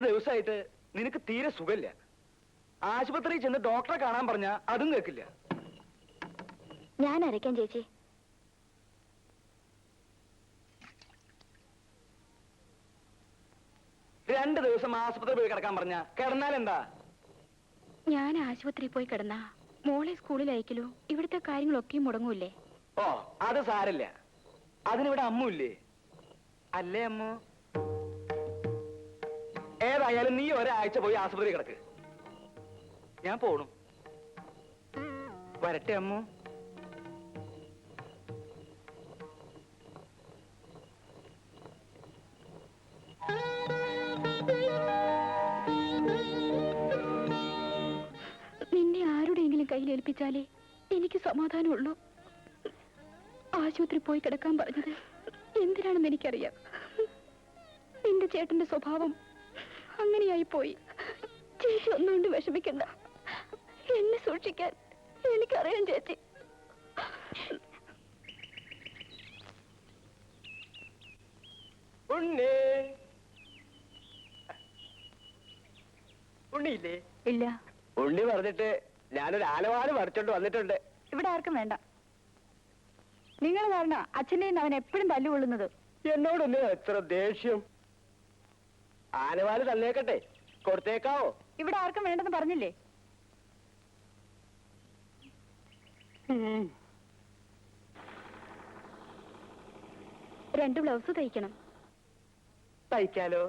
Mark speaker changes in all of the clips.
Speaker 1: ദിവസമായിട്ട് നിനക്ക് തീരെ സുഖമില്ല. ആശുപത്രിയിൽ ചെന്ന് ഡോക്ടറെ കാണാൻ പറഞ്ഞാ അതും കേൾക്കില്ല.
Speaker 2: ഞാൻ അരയ്ക്കാം ചേച്ചി.
Speaker 1: രണ്ട് ദിവസം ആശുപത്രി പോയി കിടക്കാൻ പറഞ്ഞ കിടന്നാൽ എന്താ?
Speaker 2: ഞാൻ ആശുപത്രിയിൽ പോയി കിടന്നാ മോളെ സ്കൂളിൽ അയക്കലോ ഇവിടുത്തെ കാര്യങ്ങളൊക്കെ മുടങ്ങൂല്ലേ?
Speaker 1: ഓ അത് സാരല്ല, അതിനിവിടെ അമ്മുല്ലേ? അല്ലേ അമ്മു? ഏതായാലും നീ ഒരാഴ്ച പോയി ആശുപത്രി കിടക്ക്. ഞാൻ പോണു. വരട്ടെ അമ്മു.
Speaker 2: നിന്നെ ആരുടെയെങ്കിലും കയ്യിലേൽപ്പിച്ചാലേ എനിക്ക് സമാധാനമുള്ളൂ. ആശുപത്രി പോയി കിടക്കാൻ പറഞ്ഞത് എന്തിനാണെന്ന് എനിക്കറിയാം. നിന്റെ ചേട്ടന്റെ സ്വഭാവം അങ്ങനെയായി പോയി. ചേച്ചി ഒന്നുകൊണ്ട് വിഷമിക്കണ്ട. എന്നെ സൂക്ഷിക്കാൻ എനിക്കറിയാം ചേച്ചി.
Speaker 1: ഉണ്ണിയില്ലേ?
Speaker 2: ഇല്ല.
Speaker 1: ഉണ്ണി പറഞ്ഞിട്ട് ഞാനൊരു ആലവാല് പറിച്ചോണ്ട് വന്നിട്ടുണ്ട്.
Speaker 2: ഇവിടെ ആർക്കും വേണ്ട. നിങ്ങൾ കാരണം അച്ഛനെയും അവൻ എപ്പോഴും തല്ലുകൊള്ളുന്നത്.
Speaker 1: എന്നോടൊന്ന് എത്ര ദേഷ്യം. ആനവാല് തന്നേക്കട്ടെ, കൊടുത്തേക്കാവോ?
Speaker 2: ഇവിടെ ആർക്കും വേണ്ടെന്ന് പറഞ്ഞില്ലേ? രണ്ട് ബ്ലൗസ് തയ്ക്കണം.
Speaker 1: തയ്ക്കാലോ,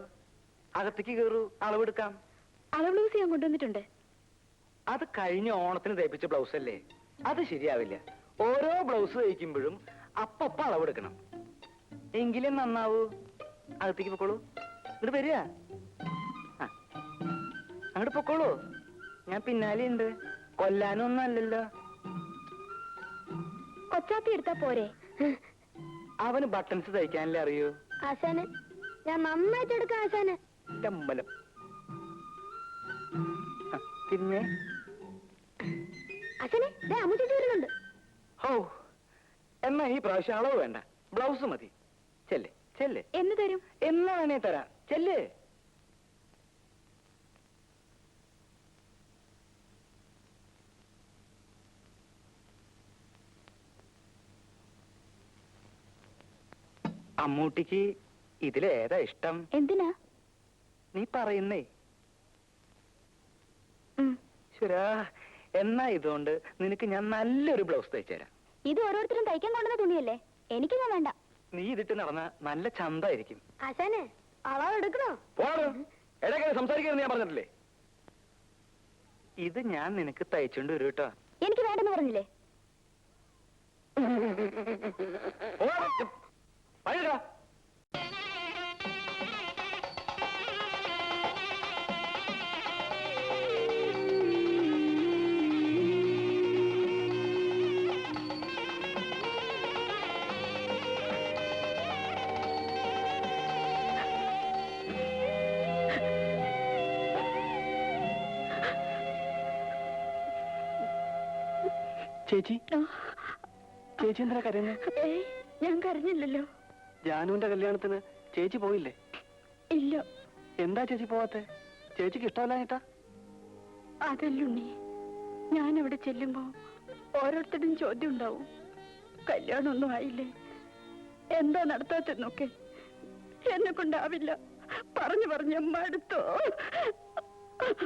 Speaker 1: അകത്തേക്ക് കയറൂ, അളവെടുക്കാം.
Speaker 2: അളവ് ബ്ലൗസ് ഞാൻ കൊണ്ടുവന്നിട്ടുണ്ട്.
Speaker 1: അത് കഴിഞ്ഞ ഓണത്തിന് തയ്പ്പിച്ച ബ്ലൗസ് അല്ലേ, അത് ശരിയാവില്ല. ഓരോ ബ്ലൗസ് തയ്ക്കുമ്പോഴും അപ്പപ്പ അളവെടുക്കണം, എങ്കിലും നന്നാവൂ. അകത്തേക്ക് പൊക്കോളൂ. ഇങ്ങോട്ട് വരിക, അങ്ങോട്ട് പൊക്കോളൂ. ഞാൻ പിന്നാലെ ഉണ്ട്, കൊല്ലാനൊന്നും അല്ലല്ലോ.
Speaker 2: കൊച്ചാപ്പി എടുത്താ പോരെ?
Speaker 1: അവന് ബട്ടൺസ് തയ്ക്കാനല്ലേ അറിയൂ.
Speaker 2: ആശാന് ഞാൻ നന്നായിട്ട് എടുക്കാം. ആശാന്
Speaker 1: അമ്പലം പിന്നെ
Speaker 2: അച്ഛനെ അമ്മൂട്ടി വരുന്നുണ്ട്.
Speaker 1: ഓ, എന്നാ ഈ പ്രാവശ്യം അളവ് വേണ്ട, ബ്ലൗസ് മതി. ചെല്ലേ ചെല്ലേ.
Speaker 2: എന്ന് തരും?
Speaker 1: എന്നാ വേണേ തരാം. ചെല്ലേ. അമ്മൂട്ടിക്ക് ഇതിലേതാ ഇഷ്ടം?
Speaker 2: എന്തിനാ
Speaker 1: നീ പറയുന്നേ? ശരാ, എന്നാ ഇതുകൊണ്ട് നിനക്ക് ഞാൻ നല്ലൊരു ബ്ലൗസ് തയ്ച്ചു തരാം.
Speaker 2: ഇത് ഓരോരുത്തരും തയ്ക്കാൻ കൊണ്ടുവന്ന തുണിയല്ലേ, എനിക്കൊന്നും വേണ്ട.
Speaker 1: നീ ഇതിട്ട് നടന്ന നല്ല ചന്തായിരിക്കും.
Speaker 2: ആശാനെ അളവ് എടുക്കണോ?
Speaker 1: ഇടയ്ക്ക് സംസാരിക്കരുത് ഞാൻ പറഞ്ഞിട്ടില്ലേ? ഇത് ഞാൻ നിനക്ക് തയ്ച്ചോണ്ട് വരും കേട്ടോ.
Speaker 2: എനിക്ക് വേണ്ടെന്ന് പറഞ്ഞില്ലേ?
Speaker 1: ചേച്ചി, ചേച്ചി എന്തിനാ കരയുന്നത്?
Speaker 2: ഞാൻ കരഞ്ഞില്ലല്ലോ.
Speaker 1: ജാനുവിന്റെ കല്യാണത്തിന് ചേച്ചി പോയില്ലേ?
Speaker 2: ഇല്ല.
Speaker 1: എന്താ ചേച്ചി പോവാത്തെ? ചേച്ചിക്ക് ഇഷ്ടമല്ലാഞ്ഞിട്ടാ?
Speaker 2: അതല്ലുണ്ണി, ഞാൻ അവിടെ ചെല്ലുമ്പോ ഓരോരുത്തരും ചോദ്യം ഉണ്ടാവും. കല്യാണമൊന്നും ആയില്ലേ, എന്താ നടത്താത്തെന്നൊക്കെ. എന്നെ കൊണ്ടാവില്ല, പറഞ്ഞു പറഞ്ഞ് മടുത്തോ.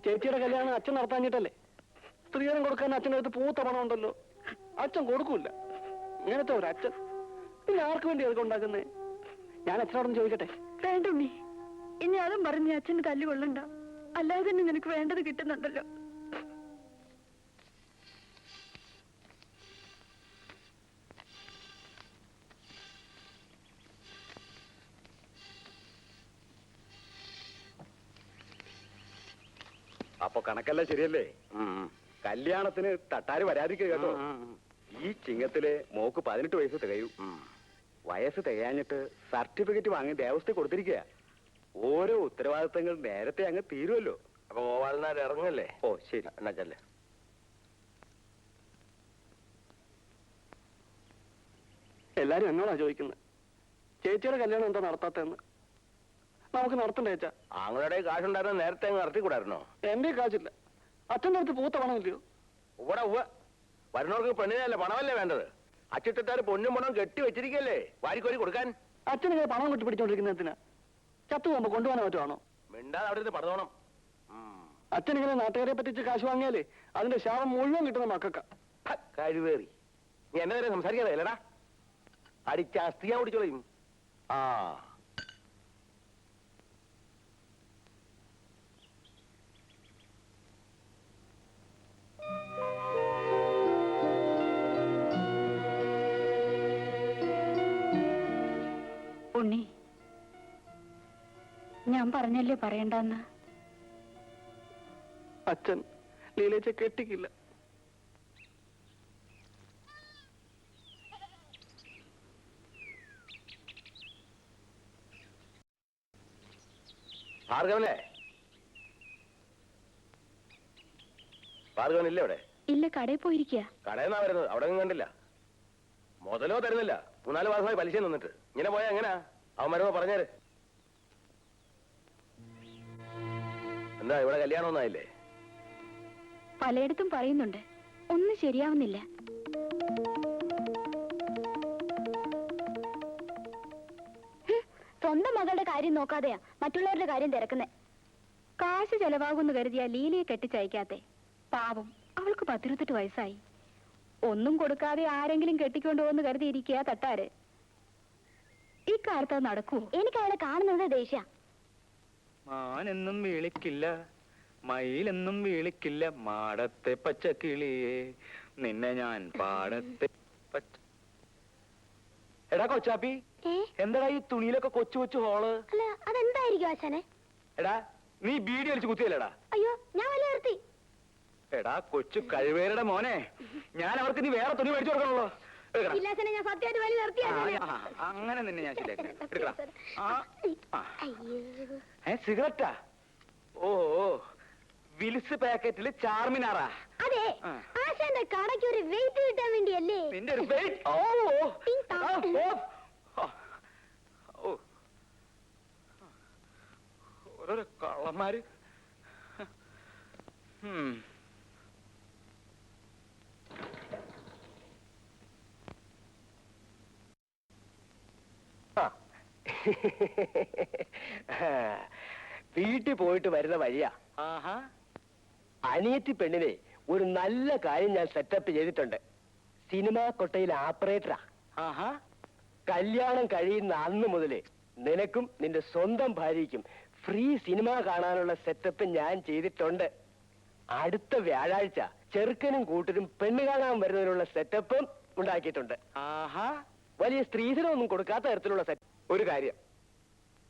Speaker 1: ചേച്ചിയുടെ കല്യാണം അച്ഛൻ നടത്താഞ്ഞിട്ടല്ലേ? സ്ത്രീധനം കൊടുക്കാൻ അച്ഛനടുത്ത് പൂത്ത പണം ഉണ്ടല്ലോ, അച്ഛൻ കൊടുക്കൂല. ഇങ്ങനത്തെ ഒരു അച്ഛൻ പിന്നെ ആർക്ക് വേണ്ടി അതൊക്കെ ഉണ്ടാക്കുന്നേ? ഞാൻ അച്ഛനോടൊന്ന് ചോദിക്കട്ടെ?
Speaker 2: വേണ്ടുണ്ണി, ഇനി അതും പറഞ്ഞ് അച്ഛന് തല്ലുകൊള്ളണ്ട. അല്ലാതെ തന്നെ നിനക്ക് വേണ്ടത് കിട്ടുന്നുണ്ടല്ലോ.
Speaker 1: അപ്പൊ കണക്കെല്ലാം ശരിയല്ലേ? കല്യാണത്തിന് തട്ടാര് വരാതിരിക്കുക കേട്ടോ. ഈ ചിങ്ങത്തില് മോക്ക് 18 വയസ്സ് തികയും. വയസ്സ് തികയാഞ്ഞിട്ട് സർട്ടിഫിക്കറ്റ് വാങ്ങി ദേവസ്ഥ കൊടുത്തിരിക്കുക. ഓരോ ഉത്തരവാദിത്തങ്ങൾ നേരത്തെ അങ്ങ് തീരുമല്ലോ. അപ്പൊ ഗോപാലനാർ ഇറങ്ങല്ലേ? ഓ ശരി, എന്നാ ചെല്ലേ. എല്ലാരും എന്നോടാ ചോദിക്കുന്നത് ചേച്ചിയുടെ കല്യാണം എന്താ നടത്താത്തെന്ന്.
Speaker 3: നമുക്ക് നടത്തണ്ടേ അച്ഛാ?
Speaker 1: ആങ്ങളുടെ കാശുണ്ടായിരുന്ന നേരത്തെ അങ്ങ് നടത്തിക്കൂടായിരുന്നോ?
Speaker 3: എന്റെ കാശില്ല. അച്ഛൻ്റെ അടുത്ത് പൂത്ത പണമില്ലയോ?
Speaker 1: ഇവിടെ വരുന്നവർക്ക് പെണ്ണിനല്ലേ പണമല്ലേ വേണ്ടത്? അച്ചിട്ടാര് പൊന്നും പണം കെട്ടി വെച്ചിരിക്കല്ലേ വാരിക്കോരി കൊടുക്കാൻ.
Speaker 3: അച്ഛനെ പണം കൊട്ടി പിടിച്ചോണ്ടിരിക്കുന്നതിനാ ചത്തു പോകുമ്പോ കൊണ്ടുപോകാൻ പറ്റുവാണോ?
Speaker 1: മിണ്ടാതെ അവിടെ നിന്ന് പടതോണം.
Speaker 3: അച്ഛനിങ്ങനെ നാട്ടുകാരെ പറ്റിച്ച് കാശ് വാങ്ങിയാലേ അതിന്റെ ശാപം മുഴുവൻ കിട്ടുന്ന മക്കൾക്കാ.
Speaker 1: കഴിവേറി നീ എന്നെ നേരെ സംസാരിക്കാതെ അല്ലടാ, അടിച്ച അസ്ഥിയാ പിടിച്ചോളയും. ആ
Speaker 2: ഉണ്ണി, ഞാൻ പറഞ്ഞല്ലേ പറയണ്ടെന്ന്.
Speaker 3: അച്ഛൻ ലീലേച്ച കെട്ടിക്കില്ല.
Speaker 1: ഭാർഗവനെ, ഭാർഗവനില്ലേ അവിടെ?
Speaker 2: ഇല്ല, കടയിൽ പോയിരിക്കുക.
Speaker 1: കടയിൽ നിന്നാ വരുന്നത്, അവിടെ ഒന്നും കണ്ടില്ല. മുതലോ തരുന്നില്ല, 3-4 മാസമായി പലിശ നിന്നിട്ട്. ഇങ്ങനെ പോയാ എങ്ങനാ? അവൻ വരുമ്പോ പറഞ്ഞേര്. എന്താ ഇവിടെ കല്യാണം ഒന്നായില്ലേ?
Speaker 2: പലയിടത്തും പറയുന്നുണ്ട്, ഒന്നും ശരിയാവുന്നില്ല. സ്വന്തം മകളുടെ കാര്യം നോക്കാതെയാ മറ്റുള്ളവരുടെ കാര്യം തിരക്കുന്നേ. കാശ് ചെലവാകുമെന്ന് കരുതിയാ ലീലയെ കെട്ടിച്ചയക്കാത്തെ. പാവം, അവൾക്ക് 18 വയസ്സായി. ഒന്നും കൊടുക്കാതെ ആരെങ്കിലും കെട്ടിക്കൊണ്ടുപോകുന്ന കരുതിയിരിക്കുക തട്ടാര്. ഈ കാലത്ത് അത് നടക്കുവോ? എനിക്ക് അയാളെ കാണുന്നത് ദേഷ്യ.
Speaker 4: മാനെന്നും വിളിക്കില്ല, മയിലെന്നും വിളിക്കില്ല, മാടത്തെ പച്ചക്കിളിയെ നിന്നെ ഞാൻ പാടത്തെ പച്ച. എടാ കൊച്ചാപ്പി, എന്താടാ ഈ തുണിയിലൊക്കെ കൊച്ചു കൊച്ചു ഹോള്?
Speaker 2: അല്ല, അതെന്തായിരിക്കും ആശാനെ?
Speaker 4: എടാ നീ ബീഡി വലിച്ചു കുത്തിയല്ലേടാ?
Speaker 2: അയ്യോ, ഞാൻ വല്ല നിർത്തി.
Speaker 4: എടാ കൊച്ചു കഴിവേരുടെ മോനെ, ഞാൻ അവർക്ക് നീ വേറെ തുണി മേടിച്ചു കൊടുക്കണല്ലോ.
Speaker 2: ഞാൻ സത്യമായിട്ട് വലി നിർത്തി.
Speaker 4: അങ്ങനെ നിന്നെ ഞാൻ ശരിയാക്കാം. സിഗരറ്റാ? ഓ, വിൽസ് പാക്കറ്റില് ചാർമിനാറാ?
Speaker 2: അതെ, ആശാന്റെ കടയ്ക്ക് ഒരു വെയിറ്റ് കിട്ടാൻ വേണ്ടിയല്ലേ?
Speaker 4: നിന്റെ ഒരു വെയിറ്റ്. ഓരോരോ കള്ളന്മാര്.
Speaker 1: വീട്ടിൽ പോയിട്ട് വരുന്ന വഴിയാ. അനിയത്തി പെണ്ണിനെ ഒരു നല്ല കാര്യം ഞാൻ സെറ്റപ്പ് ചെയ്തിട്ടുണ്ട്. സിനിമാ കൊട്ടയിൽ ആപ്പറേറ്ററാ. കല്യാണം കഴിയുന്ന അന്ന് മുതല് നിനക്കും നിന്റെ സ്വന്തം ഭാര്യയ്ക്കും ഫ്രീ സിനിമ കാണാനുള്ള സെറ്റപ്പ് ഞാൻ ചെയ്തിട്ടുണ്ട്. അടുത്ത വ്യാഴാഴ്ച ചെറുക്കനും കൂട്ടരും പെണ്ണ് കാണാൻ വരുന്നതിനുള്ള സെറ്റപ്പും ഉണ്ടാക്കിയിട്ടുണ്ട്. വലിയ സ്ത്രീധനമൊന്നും കൊടുക്കാത്ത തരത്തിലുള്ള സെറ്റ്.
Speaker 4: ഒരു കാര്യം,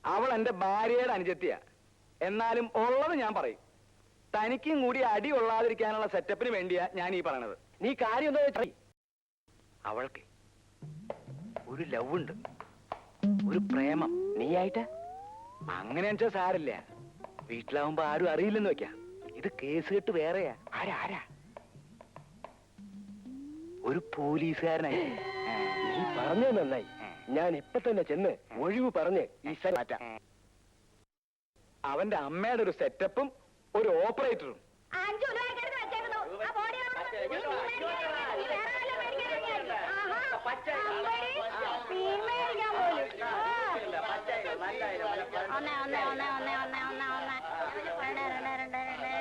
Speaker 4: അവൾ എന്റെ ഭാര്യയുടെ അനുജത്തിയാ. എന്നാലും ഉള്ളത് ഞാൻ പറയും. തനിക്കും കൂടി അടി കൊള്ളാതിരിക്കാനുള്ള സെറ്റപ്പിന് വേണ്ടിയാ ഞാൻ ഈ പറയണത്.
Speaker 1: നീ കാര്യം എന്താ വെച്ചാൽ
Speaker 4: അവൾക്ക് ഒരു ലവ് ഉണ്ട്, ഒരു പ്രേമം.
Speaker 1: നീയായിട്ട്
Speaker 4: അങ്ങനെ വെച്ചാ സാരില്ല. വീട്ടിലാവുമ്പോ ആരും അറിയില്ലെന്ന് വെക്കാം. ഇത് കേസ് കെട്ട് വേറെയാ.
Speaker 1: ആരാ?
Speaker 4: ഒരു പോലീസുകാരനായി.
Speaker 1: നീ പറഞ്ഞത് നന്നായി. ഞാൻ ഇപ്പൊ തന്നെ ചെന്ന് ഒഴിവ് പറഞ്ഞ് ഈ സ്ഥലം മാറ്റാം.
Speaker 4: അവന്റെ അമ്മയുടെ ഒരു സെറ്റപ്പും ഒരു ഓപ്പറേറ്ററും.
Speaker 2: ഒന്ന്